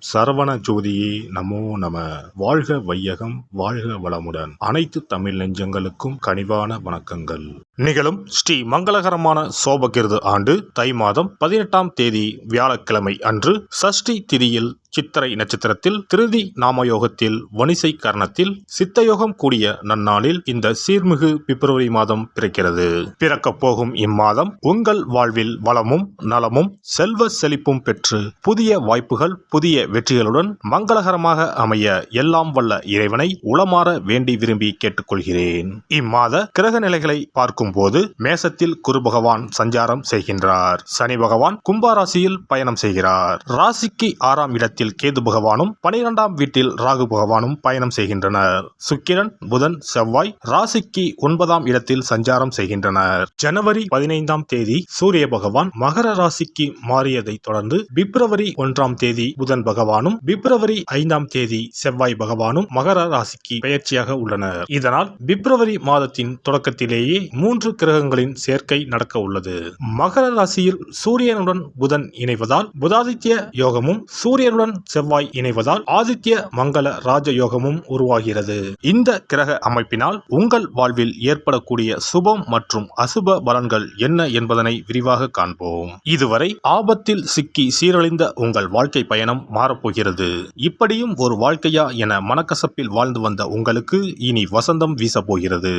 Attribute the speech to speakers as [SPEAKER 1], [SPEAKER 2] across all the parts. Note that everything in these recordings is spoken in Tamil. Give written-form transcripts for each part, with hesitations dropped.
[SPEAKER 1] சரவண ஜோதியே நமோ நம. வாழ்க வையகம், வாழ்க வளமுடன். அனைத்து தமிழ் நெஞ்சங்களுக்கும் கனிவான வணக்கங்கள். நிகழும் ஸ்ரீ மங்களகரமான சோபகிருது ஆண்டு தை மாதம் 18ஆம் தேதி வியாழக்கிழமை அன்று சஷ்டி திதியில் சித்திரை நட்சத்திரத்தில் திருதி நாமயோகத்தில் வணிசை கரணத்தில் சித்தயோகம் கூடிய நன்னாளில் இந்த சீர்மிகு பிப்ரவரி மாதம் பிறக்கிறது. பிறக்கப் போகும் இம்மாதம் உங்கள் வாழ்வில் வளமும் நலமும் செல்வ செழிப்பும் பெற்று புதிய வாய்ப்புகள் புதிய வெற்றிகளுடன் மங்களகரமாக அமைய எல்லாம் வல்ல இறைவனை உளமாற வேண்டி விரும்பி கேட்டுக்கொள்கிறேன். இம்மாத கிரக நிலைகளை பார்க்கும் போது மேசத்தில் குரு பகவான் சஞ்சாரம் செய்கின்றார். சனி பகவான் கும்பராசியில் பயணம் செய்கிறார். ராசிக்கு 6ஆம் இடத்தில் கேது பகவானும் 12ஆம் வீட்டில் ராகு பகவானும் பயணம் செய்கின்றனர். சுக்கிரன் புதன் செவ்வாய் ராசிக்கு 9ஆம் இடத்தில் சஞ்சாரம் செய்கின்றனர். ஜனவரி 15ஆம் தேதி சூரிய பகவான் மகர ராசிக்கு மாறியதை தொடர்ந்து பிப்ரவரி 1ஆம் தேதி புதன் பகவானும் பிப்ரவரி 5ஆம் தேதி செவ்வாய் பகவானும் மகர ராசிக்கு பெயர்ச்சியாக உள்ளனர். இதனால் பிப்ரவரி மாதத்தின் தொடக்கத்திலேயே 3 கிரகங்களின் சேர்க்கை நடக்க உள்ளது. மகர ராசியில் சூரியனுடன் புதன் இணைவதால் புதாதித்ய யோகமும் சூரியனுடன் செவ்வாய் இணைவதால் ஆதித்ய மங்கள ராஜயோகமும் உருவாகிறது. இந்த கிரக அமைப்பினால் உங்கள் வாழ்வில் ஏற்படக்கூடிய சுபம் மற்றும் அசுப பலன்கள் என்ன என்பதனை விரிவாக காண்போம். இதுவரை ஆபத்தில் சிக்கி சீரழிந்த உங்கள் வாழ்க்கை பயணம் மாறப்போகிறது. இப்படியும் ஒரு வாழ்க்கையா என மனக்கசப்பில் வாழ்ந்து வந்த உங்களுக்கு இனி வசந்தம் வீசப்போகிறது.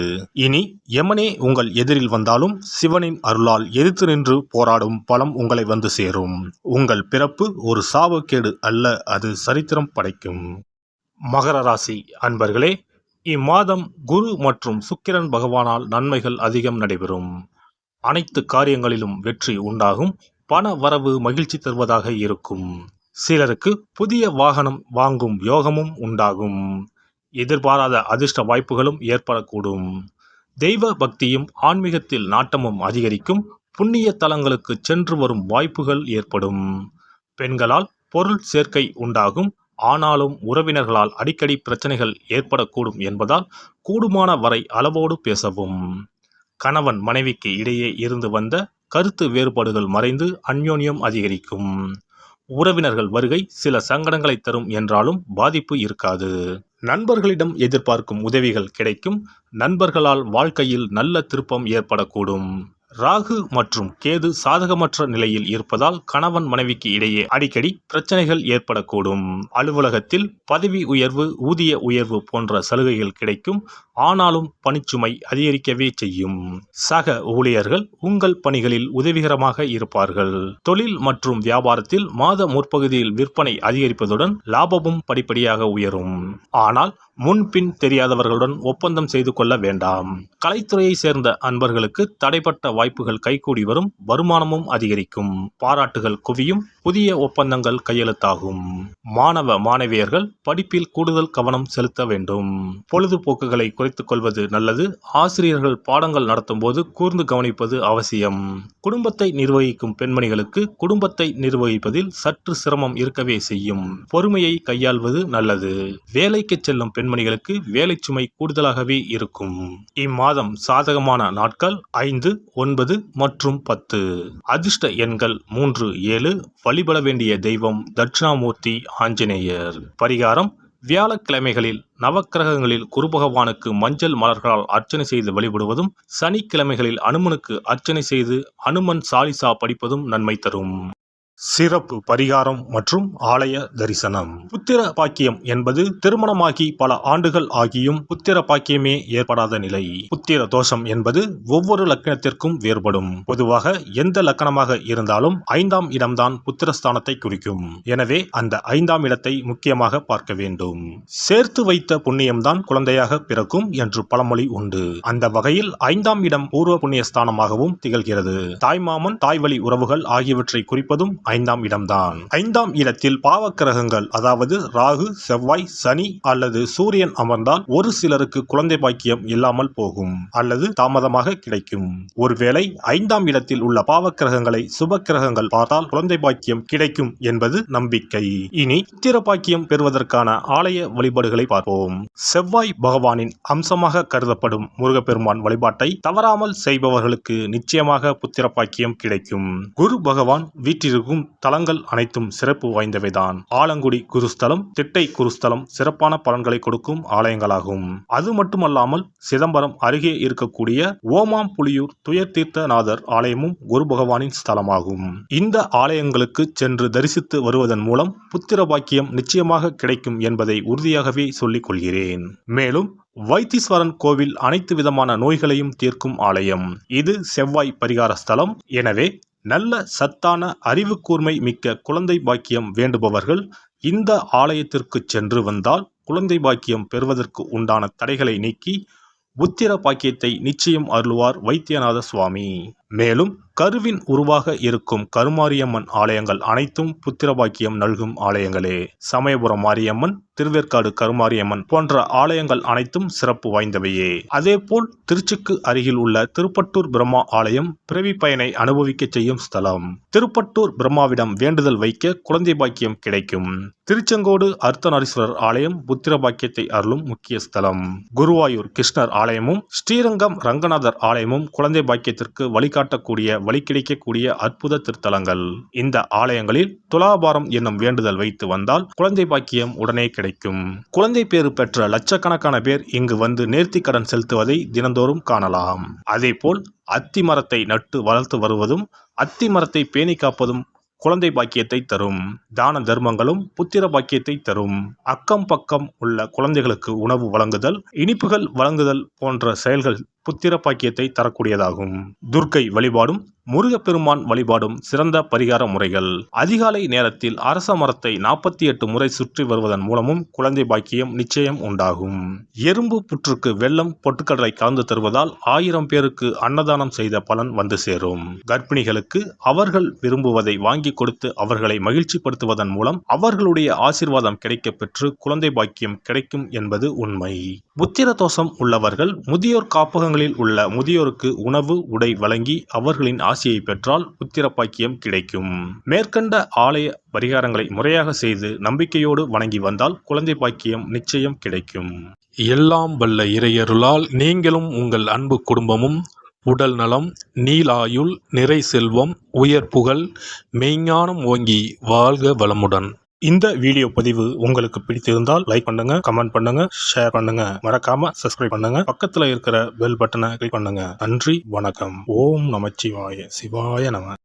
[SPEAKER 1] இனி யமனே உங்கள் எதிரில் வந்தாலும் சிவனின் அருளால் எதிர்த்து நின்று போராடும் பலம் உங்களை வந்து சேரும். உங்கள் பிறப்பு ஒரு சாபக்கேடு அல்ல, அது சரித்திரம் படைக்கும். மகர ராசி அன்பர்களே, இம்மாதம் குரு மற்றும் சுக்கிரன் பகவானால் நன்மைகள் அதிகம் நடைபெறும். அனைத்து காரியங்களிலும் வெற்றி உண்டாகும். பண வரவு மகிழ்ச்சி தருவதாக இருக்கும். சிலருக்கு புதிய வாகனம் வாங்கும் யோகமும் உண்டாகும். எதிர்பாராத அதிர்ஷ்ட வாய்ப்புகளும் ஏற்படக்கூடும். தெய்வ பக்தியும் ஆன்மீகத்தில் நாட்டமும் அதிகரிக்கும். புண்ணிய தலங்களுக்கு சென்று வரும் வாய்ப்புகள் ஏற்படும். பெண்களால் பொருள் சேர்க்கை உண்டாகும். ஆனாலும் உறவினர்களால் அடிக்கடி பிரச்சனைகள் ஏற்படக்கூடும் என்பதால் கூடுமான வரை அளவோடு பேசவும். கணவன் மனைவிக்கு இடையே இருந்து வந்த கருத்து வேறுபாடுகள் மறைந்து அந்யோன்யம் அதிகரிக்கும். உறவினர்கள் வருகை சில சங்கடங்களை தரும் என்றாலும் பாதிப்பு இருக்காது. நண்பர்களிடம் எதிர்பார்க்கும் உதவிகள் கிடைக்கும். நண்பர்களால் வாழ்க்கையில் நல்ல திருப்பம் ஏற்படக்கூடும். ராகு மற்றும் கேது சாதகமற்ற நிலையில் இருப்பதால் கணவன் மனைவிக்கு இடையே அடிக்கடி பிரச்சனைகள் ஏற்படக்கூடும். அலுவலகத்தில் பதவி உயர்வு ஊதிய உயர்வு போன்ற சலுகைகள் கிடைக்கும். ஆனாலும் பணிச்சுமை அதிகரிக்கவே செய்யும். சக ஊழியர்கள் உங்கள் பணிகளில் உதவிகரமாக இருப்பார்கள். தொழில் மற்றும் வியாபாரத்தில் மாத முற்பகுதியில் விற்பனை அதிகரிப்பதுடன் லாபமும் படிப்படியாக உயரும். ஆனால் முன்பின் தெரியாதவர்களுடன் ஒப்பந்தம் செய்து கொள்ள வேண்டாம். கலைத்துறையை சேர்ந்த அன்பர்களுக்கு தடைப்பட்ட வாய்ப்புகள் கைகூடி வரும். வருமானமும் அதிகரிக்கும். பாராட்டுகள் குவியும். புதிய ஒப்பந்தங்கள் கையெழுத்தாகும். மாணவ மாணவியர்கள் படிப்பில் கூடுதல் கவனம் செலுத்த வேண்டும். பொழுதுபோக்குகளை குறைத்துக் கொள்வது நல்லது. ஆசிரியர்கள் பாடங்கள் நடத்தும் போது கூர்ந்து கவனிப்பது அவசியம். குடும்பத்தை நிர்வகிக்கும் பெண்மணிகளுக்கு குடும்பத்தை நிர்வகிப்பதில் சற்று சிரமம் இருக்கவே செய்யும். பொறுமையை கையாள்வது நல்லது. வேலைக்கு செல்லும் பெண்மணிகளுக்கு வேலை சுமை கூடுதலாகவே இருக்கும். இம்மாதம் சாதகமான நாட்கள் 5, 9 மற்றும் 10. அதிர்ஷ்ட எண்கள் 3, 7. வழிபட வேண்டிய தெய்வம் தட்சிணாமூர்த்தி ஆஞ்சநேயர். பரிகாரம்: வியாழக்கிழமைகளில் நவக்கிரகங்களில் குரு பகவானுக்கு மஞ்சள் மலர்களால் அர்ச்சனை செய்து வழிபடுவதும், சனிக்கிழமைகளில் அனுமனுக்கு அர்ச்சனை செய்து அனுமன் சாலிசா படிப்பதும் நன்மை தரும். சிறப்பு பரிகாரம் மற்றும் ஆலய தரிசனம். புத்திர பாக்கியம் என்பது திருமணமாகி பல ஆண்டுகள் ஆகியும் புத்திர பாக்கியமே ஏற்படாத நிலை. புத்திர தோஷம் என்பது ஒவ்வொரு லக்னத்திற்கும் வேறுபடும். பொதுவாக எந்த லக்னமாக இருந்தாலும் 5ஆம் இடம்தான் புத்திரஸ்தானத்தை குறிக்கும். எனவே அந்த 5ஆம் இடத்தை முக்கியமாக பார்க்க வேண்டும். சேர்த்து வைத்த புண்ணியம்தான் குழந்தையாக பிறக்கும் என்று பழமொழி உண்டு. அந்த வகையில் 5ஆம் இடம் பூர்வ புண்ணியஸ்தானமாகவும் திகழ்கிறது. தாய்மாமன் தாய்வழி உறவுகள் ஆகியவற்றை குறிப்பதும் 5ஆம் இடம்தான். 5ஆம் இடத்தில் பாவக்கிரகங்கள் அதாவது ராகு, செவ்வாய், சனி அல்லது சூரியன் அமர்ந்தால் ஒரு சிலருக்கு குழந்தை பாக்கியம் இல்லாமல் போகும் அல்லது தாமதமாக கிடைக்கும். ஒருவேளை 5ஆம் இடத்தில் உள்ள பாவக்கிரகங்களை சுப கிரகங்கள் பார்த்தால் குழந்தை பாக்கியம் கிடைக்கும் என்பது நம்பிக்கை. இனி புத்திர பாக்கியம் பெறுவதற்கான ஆலய வழிபாடுகளை பார்ப்போம். செவ்வாய் பகவானின் அம்சமாக கருதப்படும் முருகப்பெருமான் வழிபாட்டை தவறாமல் செய்பவர்களுக்கு நிச்சயமாக புத்திர பாக்கியம் கிடைக்கும். குரு பகவான் வீற்றிருக்கும் இருக்கும் தலங்கள் அனைத்தும் சிறப்பு வாய்ந்தவைதான். ஆலங்குடி குருஸ்தலம், திட்டை குருஸ்தலம் சிறப்பான பலன்களை கொடுக்கும் ஆலயங்களாகும். அது மட்டுமல்லாமல் சிதம்பரம் அருகே இருக்கக்கூடிய ஓமாம்புலியூர் துயர்தீர்த்தநாதர் ஆலயமும் குரு பகவானின் ஸ்தலமாகும். இந்த ஆலயங்களுக்கு சென்று தரிசித்து வருவதன் மூலம் புத்திர பாக்கியம் நிச்சயமாக கிடைக்கும் என்பதை உறுதியாகவே சொல்லிக் கொள்கிறேன். மேலும் வைத்தீஸ்வரன் கோவில் அனைத்து விதமான நோய்களையும் தீர்க்கும் ஆலயம். இது செவ்வாய் பரிகார ஸ்தலம். எனவே நல்ல சத்தான அறிவு கூர்மை மிக்க குழந்தை பாக்கியம் வேண்டுபவர்கள் இந்த ஆலயத்திற்கு சென்று வந்தால் குழந்தை பாக்கியம் பெறுவதற்கு உண்டான தடைகளை நீக்கி புத்திர பாக்கியத்தை நிச்சயம் அருள்வார் வைத்தியநாத சுவாமி. மேலும் கருவின் உருவாக இருக்கும் கருமாரியம்மன் ஆலயங்கள் அனைத்தும் புத்திர பாக்கியம் நல்கும் ஆலயங்களே. சமயபுரம் மாரியம்மன், திருவேற்காடு கருமாரியம்மன் போன்ற ஆலயங்கள் அனைத்தும் சிறப்பு வாய்ந்தவையே. அதேபோல் திருச்சிக்கு அருகில் உள்ள திருப்பட்டூர் பிரம்மா ஆலயம் பிறவி பயனை அனுபவிக்க செய்யும் ஸ்தலம். திருப்பட்டூர் பிரம்மாவிடம் வேண்டுதல் வைக்க குழந்தை பாக்கியம் கிடைக்கும். திருச்செங்கோடு அர்த்தநாரீஸ்வரர் ஆலயம் புத்திர பாக்கியத்தை அருளும் முக்கிய ஸ்தலம். குருவாயூர் கிருஷ்ணர் ஆலயமும் ஸ்ரீரங்கம் ரங்கநாதர் ஆலயமும் குழந்தை பாக்கியத்திற்கு வழிகாட்டக்கூடிய வழி கிடைக்கக்கூடிய அற்புத திருத்தலங்கள். இந்த ஆலயங்களில் துலாபாரம் என்னும் வேண்டுதல் வைத்து வந்தால் குழந்தை பாக்கியம் உடனே கிடைக்கும். குழந்தை பேறு பெற்ற லட்சக்கணக்கான பேர் இங்கு வந்து நேர்த்தி கடன் செலுத்துவதை தினந்தோறும் காணலாம். அதேபோல் அத்தி மரத்தை நட்டு வளர்த்து வருவதும் அத்தி மரத்தை பேணி காப்பதும் குழந்தை பாக்கியத்தை தரும். தான தர்மங்களும் புத்திர பாக்கியத்தை தரும். அக்கம் பக்கம் உள்ள குழந்தைகளுக்கு உணவு வழங்குதல், இனிப்புகள் வழங்குதல் போன்ற செயல்கள் புத்திர பாக்கியத்தை தரக்கூடியதாகும். துர்க்கை வழிபாடும் முருகப்பெருமான் வழிபாடும் சிறந்த பரிகார முறைகள். அதிகாலை நேரத்தில் அரச மரத்தை 48 முறை சுற்றி வருவதன் மூலமும் குழந்தை பாக்கியம் நிச்சயம் உண்டாகும். எறும்பு புற்றுக்கு வெல்லம் பொட்டுக்கடலை கலந்து தருவதால் 1000 பேருக்கு அன்னதானம் செய்த பலன் வந்து சேரும். கர்ப்பிணிகளுக்கு அவர்கள் விரும்புவதை வாங்கி கொடுத்து அவர்களை மகிழ்ச்சிப்படுத்துவதன் மூலம் அவர்களுடைய ஆசீர்வாதம் கிடைக்க பெற்று குழந்தை பாக்கியம் கிடைக்கும் என்பது உண்மை. புத்திர தோஷம் உள்ளவர்கள் முதியோர் காப்பகங்களில் உள்ள முதியோருக்கு உணவு உடை வழங்கி அவர்களின் ஆசையை பெற்றால் புத்திர பாக்கியம் கிடைக்கும். மேற்கண்ட ஆலய பரிகாரங்களை முறையாக செய்து நம்பிக்கையோடு வணங்கி வந்தால் குழந்தை பாக்கியம் நிச்சயம் கிடைக்கும்.
[SPEAKER 2] எல்லாம் வல்ல இறையருளால் நீங்களும் உங்கள் அன்பு குடும்பமும் உடல் நலம், நீலாயுள், நிறை செல்வம், உயர் புகழ், மெய்ஞானம் ஓங்கி வாழ்க வளமுடன்.
[SPEAKER 1] இந்த வீடியோ பதிவு உங்களுக்கு பிடித்திருந்தால் லைக் பண்ணுங்க, கமெண்ட் பண்ணுங்க, ஷேர் பண்ணுங்க, மறக்காம சப்ஸ்கிரைப் பண்ணுங்க, பக்கத்துல இருக்கிற பெல் பட்டனை கிளிக் பண்ணுங்க. நன்றி, வணக்கம். ஓம் நமச்சிவாய, சிவாய நம.